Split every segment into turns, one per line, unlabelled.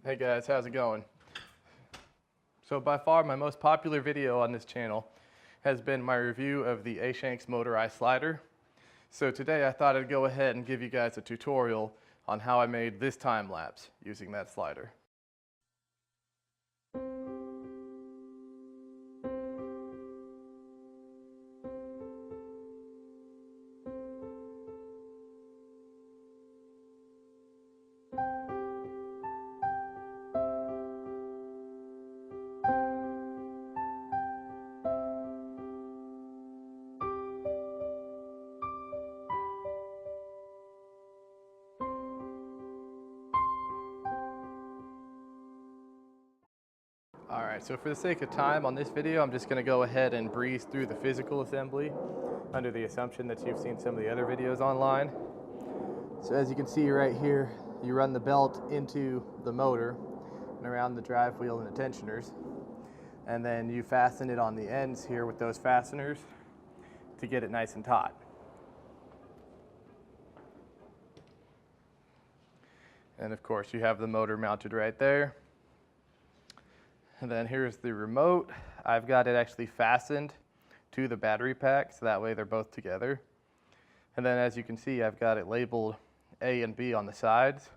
Hey guys, how's it going? So by far my most popular video on this channel has been my review of the Ashanks motorized slider. So today I thought I'd go ahead and give you guys a tutorial on how I made this time lapse using that slider. Alright, so for the sake of time on this video, I'm just going to go ahead and breeze through the physical assembly under the assumption that you've seen some of the other videos online. So as you can see right here, you run the belt into the motor and around the drive wheel and the tensioners, and then you fasten it on the ends here with those fasteners to get it nice and taut. And of course you have the motor mounted right there. And then here's the remote. I've got it actually fastened to the battery pack, so that way they're both together. And then as you can see, I've got it labeled A and B on the sides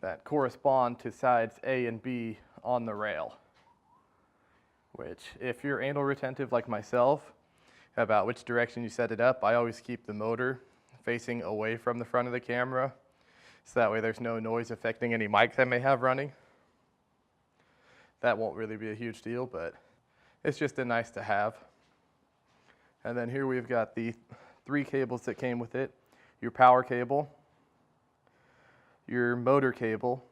that correspond to sides A and B on the rail. Which, if you're anal retentive like myself, about which direction you set it up, I always keep the motor facing away from the front of the camera, so that way there's no noise affecting any mics I may have running. That won't really be a huge deal, but it's just a nice to have. And then here we've got the 3 cables that came with it. Your power cable, your motor cable,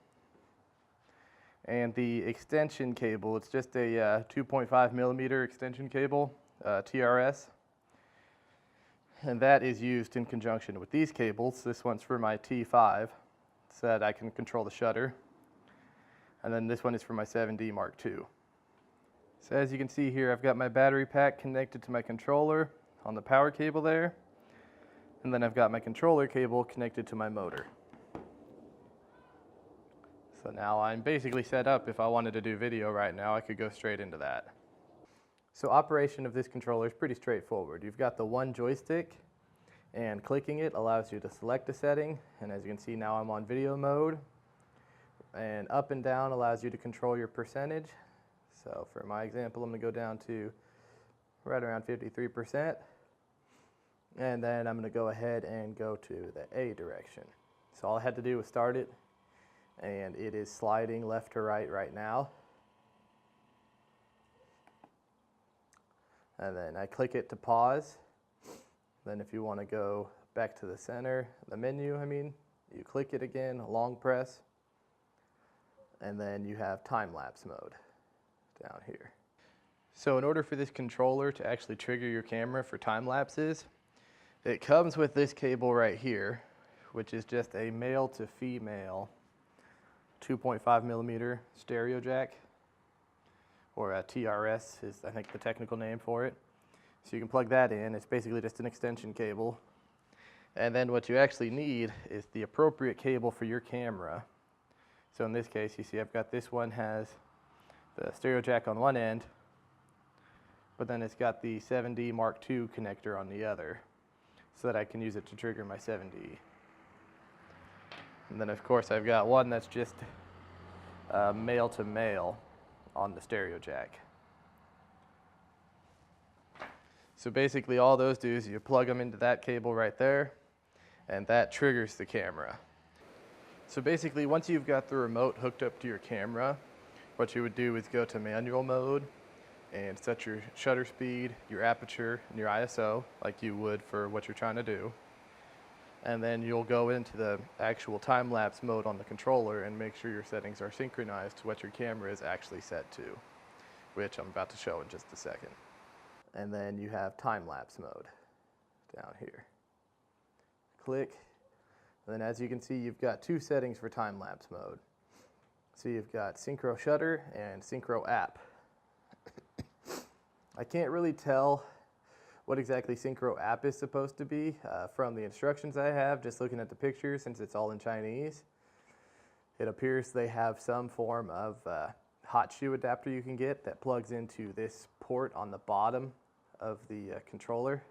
and the extension cable. It's just a 2.5 millimeter extension cable, TRS. And that is used in conjunction with these cables. This one's for my T5, so that I can control the shutter. And then this one is for my 7D Mark II. So as you can see here, I've got my battery pack connected to my controller on the power cable there. And then I've got my controller cable connected to my motor. So now I'm basically set up. If I wanted to do video right now, I could go straight into that. So operation of this controller is pretty straightforward. You've got the one joystick, and clicking it allows you to select a setting. And as you can see now, I'm on video mode. And up and down allows you to control your percentage. So for my example, I'm going to go down to right around 53%. And then I'm going to go ahead and go to the A direction. So all I had to do was start it, and it is sliding left to right right now. And then I click it to pause. Then if you want to go back to the center, the menu, you click it again, long press. And then you have time-lapse mode down here. So in order for this controller to actually trigger your camera for time lapses, it comes with this cable right here, which is just a male to female 2.5 millimeter stereo jack, or a TRS is I think the technical name for it. So you can plug that in. It's basically just an extension cable. And then what you actually need is the appropriate cable for your camera. So in this case, you see I've got this one has the stereo jack on one end, but then it's got the 7D Mark II connector on the other, so that I can use it to trigger my 7D. And then of course I've got one that's just male to male on the stereo jack. So basically all those do is you plug them into that cable right there, and that triggers the camera. So basically, once you've got the remote hooked up to your camera, what you would do is go to manual mode and set your shutter speed, your aperture, and your ISO like you would for what you're trying to do. And then you'll go into the actual time-lapse mode on the controller and make sure your settings are synchronized to what your camera is actually set to, which I'm about to show in just a second. And then you have time-lapse mode down here. Click. And then as you can see, you've got 2 settings for time-lapse mode. So you've got synchro shutter and synchro app. I can't really tell what exactly synchro app is supposed to be from the instructions I have, just looking at the pictures since it's all in Chinese. It appears they have some form of hot shoe adapter you can get that plugs into this port on the bottom of the controller.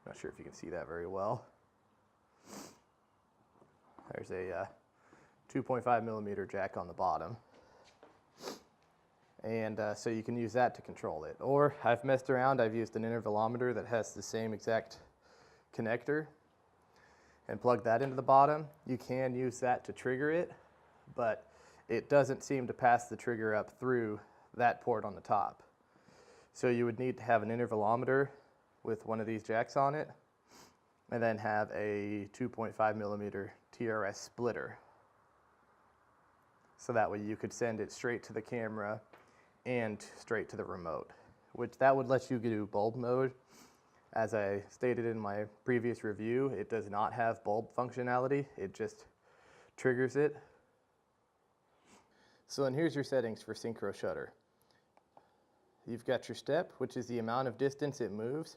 Not sure if you can see that very well. There's a 2.5 millimeter jack on the bottom. And so you can use that to control it. Or I've messed around, I've used an intervalometer that has the same exact connector and plug that into the bottom. You can use that to trigger it, but it doesn't seem to pass the trigger up through that port on the top. So you would need to have an intervalometer with one of these jacks on it, and then have a 2.5 millimeter TRS splitter. So that way you could send it straight to the camera and straight to the remote, which that would let you do bulb mode. As I stated in my previous review, it does not have bulb functionality, it just triggers it. So then here's your settings for synchro shutter. You've got your step, which is the amount of distance it moves.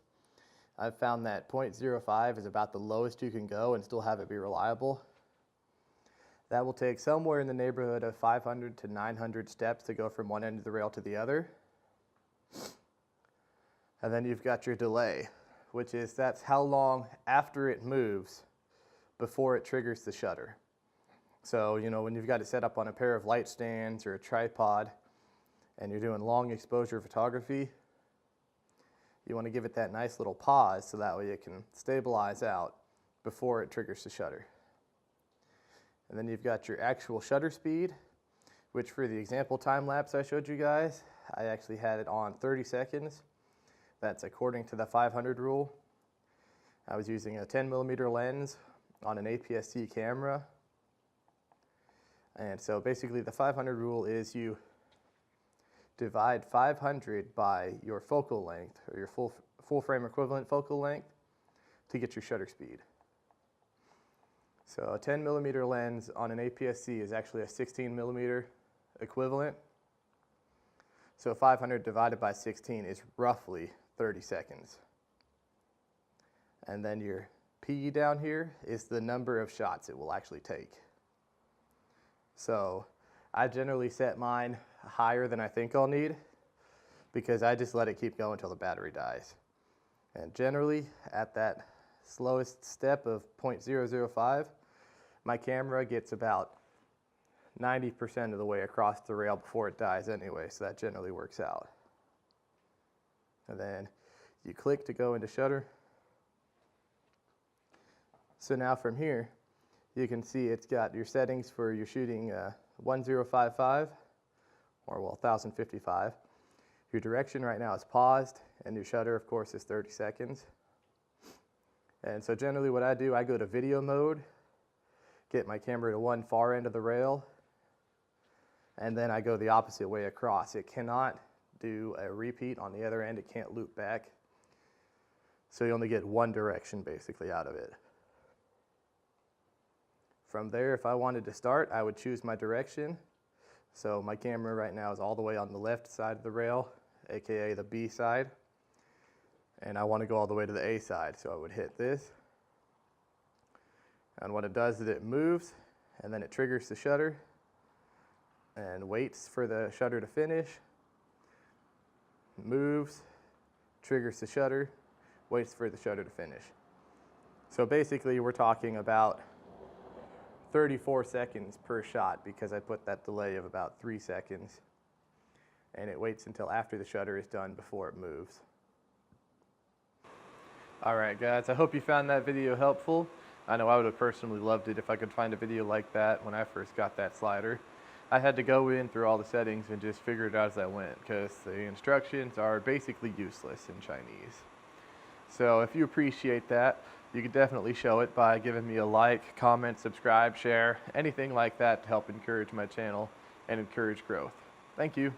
I've found that 0.05 is about the lowest you can go and still have it be reliable. That will take somewhere in the neighborhood of 500 to 900 steps to go from one end of the rail to the other. And then you've got your delay, which is that's how long after it moves before it triggers the shutter. So, you know, when you've got it set up on a pair of light stands or a tripod and you're doing long exposure photography, you want to give it that nice little pause so that way it can stabilize out before it triggers the shutter. And then you've got your actual shutter speed, which for the example time lapse I showed you guys, I actually had it on 30 seconds. That's according to the 500 rule. I was using a 10 millimeter lens on an APS-C camera. And so basically the 500 rule is you divide 500 by your focal length, or your full frame equivalent focal length, to get your shutter speed. So a 10 millimeter lens on an APS-C is actually a 16 millimeter equivalent. So 500 divided by 16 is roughly 30 seconds. And then your P down here is the number of shots it will actually take. So I generally set mine higher than I think I'll need because I just let it keep going until the battery dies. And generally at that slowest step of 0.005, my camera gets about 90% of the way across the rail before it dies anyway, so that generally works out. And then you click to go into shutter. So now from here, you can see it's got your settings for your shooting 1055, or well, 1055. Your direction right now is paused, and your shutter, of course, is 30 seconds. And so generally what I do, I go to video mode, get my camera to one far end of the rail, and then I go the opposite way across. It cannot do a repeat on the other end. It can't loop back. So you only get one direction basically out of it. From there, if I wanted to start, I would choose my direction. So my camera right now is all the way on the left side of the rail, aka the B side. And I want to go all the way to the A side, so I would hit this. And what it does is it moves, and then it triggers the shutter and waits for the shutter to finish, moves, triggers the shutter, waits for the shutter to finish. So basically we're talking about 34 seconds per shot because I put that delay of about 3 seconds, and it waits until after the shutter is done before it moves. Alright guys, I hope you found that video helpful. I know I would have personally loved it if I could find a video like that when I first got that slider. I had to go in through all the settings and just figure it out as I went because the instructions are basically useless in Chinese. So if you appreciate that, you can definitely show it by giving me a like, comment, subscribe, share, anything like that to help encourage my channel and encourage growth. Thank you.